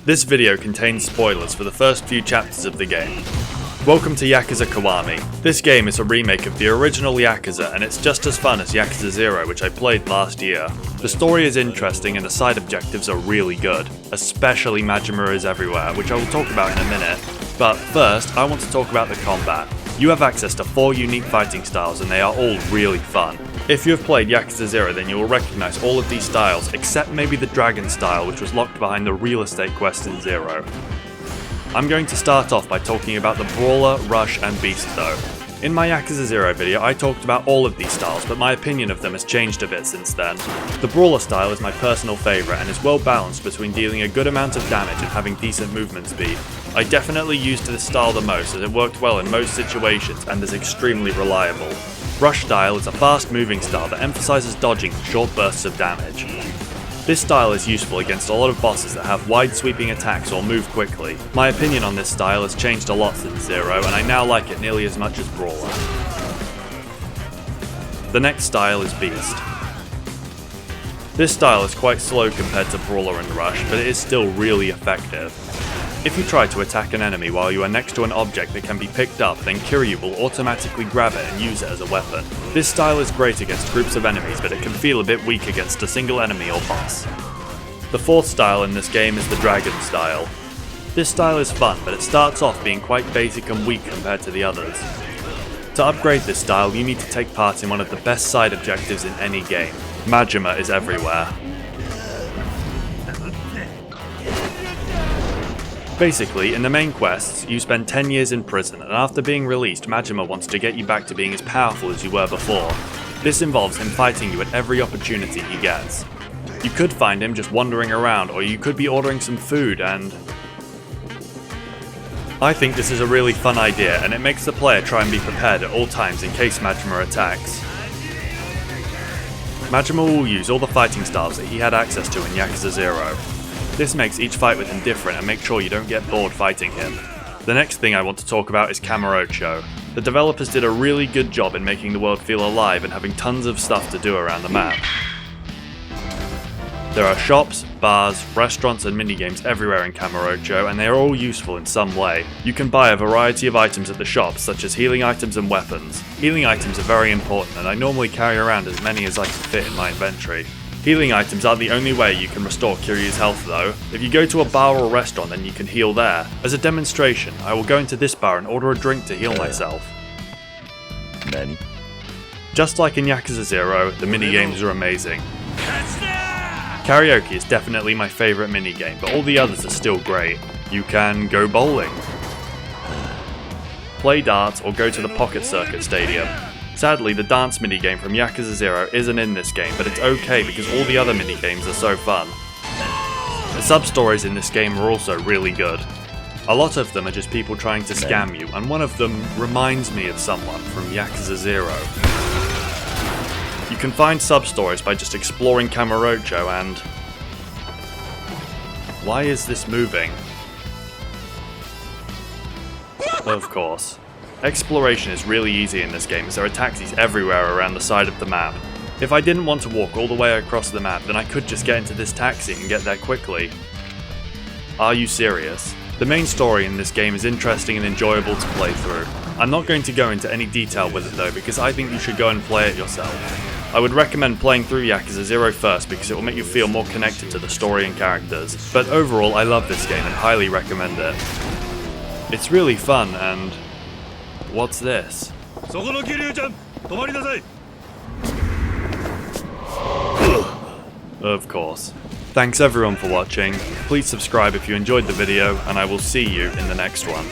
This video contains spoilers for the first few chapters of the game. Welcome to Yakuza Kiwami. This game is a remake of the original Yakuza, and it's just as fun as Yakuza 0, which I played last year. The story is interesting and the side objectives are really good, especially Majima is everywhere, which I will talk about in a minute. But first, I want to talk about the combat. You have access to 4 unique fighting styles and they are all really fun. If you have played Yakuza 0, then you will recognise all of these styles, except maybe the Dragon style, which was locked behind the real estate quest in 0. I'm going to start off by talking about the Brawler, Rush and Beast though. In my Yakuza 0 video I talked about all of these styles, but my opinion of them has changed a bit since then. The Brawler style is my personal favourite and is well balanced between dealing a good amount of damage and having decent movement speed. I definitely used this style the most as it worked well in most situations and is extremely reliable. Rush style is a fast moving style that emphasises dodging short bursts of damage. This style is useful against a lot of bosses that have wide sweeping attacks or move quickly. My opinion on this style has changed a lot since 0 and I now like it nearly as much as Brawler. The next style is Beast. This style is quite slow compared to Brawler and Rush, but it is still really effective. If you try to attack an enemy while you are next to an object that can be picked up, then Kiryu will automatically grab it and use it as a weapon. This style is great against groups of enemies, but it can feel a bit weak against a single enemy or boss. The fourth style in this game is the Dragon style. This style is fun, but it starts off being quite basic and weak compared to the others. To upgrade this style, you need to take part in one of the best side objectives in any game. Majima is everywhere. Basically, in the main quests, you spend 10 years in prison, and after being released, Majima wants to get you back to being as powerful as you were before. This involves him fighting you at every opportunity he gets. You could find him just wandering around, or you could be ordering some food and... I think this is a really fun idea, and it makes the player try and be prepared at all times in case Majima attacks. Majima will use all the fighting styles that he had access to in Yakuza 0. This makes each fight with him different and makes sure you don't get bored fighting him. The next thing I want to talk about is Kamurocho. The developers did a really good job in making the world feel alive and having tons of stuff to do around the map. There are shops, bars, restaurants and minigames everywhere in Kamurocho, and they are all useful in some way. You can buy a variety of items at the shops, such as healing items and weapons. Healing items are very important and I normally carry around as many as I can fit in my inventory. Healing items aren't the only way you can restore Kiryu's health though. If you go to a bar or restaurant then you can heal there. As a demonstration, I will go into this bar and order a drink to heal myself. Nani? Just like in Yakuza 0, the minigames are amazing. Karaoke is definitely my favourite minigame, but all the others are still great. You can go bowling, play darts or go to the Pocket Circuit Stadium. Sadly, the dance minigame from Yakuza 0 isn't in this game, but it's okay because all the other minigames are so fun. The sub-stories in this game are also really good. A lot of them are just people trying to scam you, and one of them reminds me of someone from Yakuza 0. You can find sub-stories by just exploring Kamurocho and... Why is this moving? Of course. Exploration is really easy in this game as there are taxis everywhere around the side of the map. If I didn't want to walk all the way across the map, then I could just get into this taxi and get there quickly. Are you serious? The main story in this game is interesting and enjoyable to play through. I'm not going to go into any detail with it though because I think you should go and play it yourself. I would recommend playing through Yakuza 0 first because it will make you feel more connected to the story and characters. But overall I love this game and highly recommend it. It's really fun and... What's this? Of course. Thanks everyone for watching. Please subscribe if you enjoyed the video and I will see you in the next one.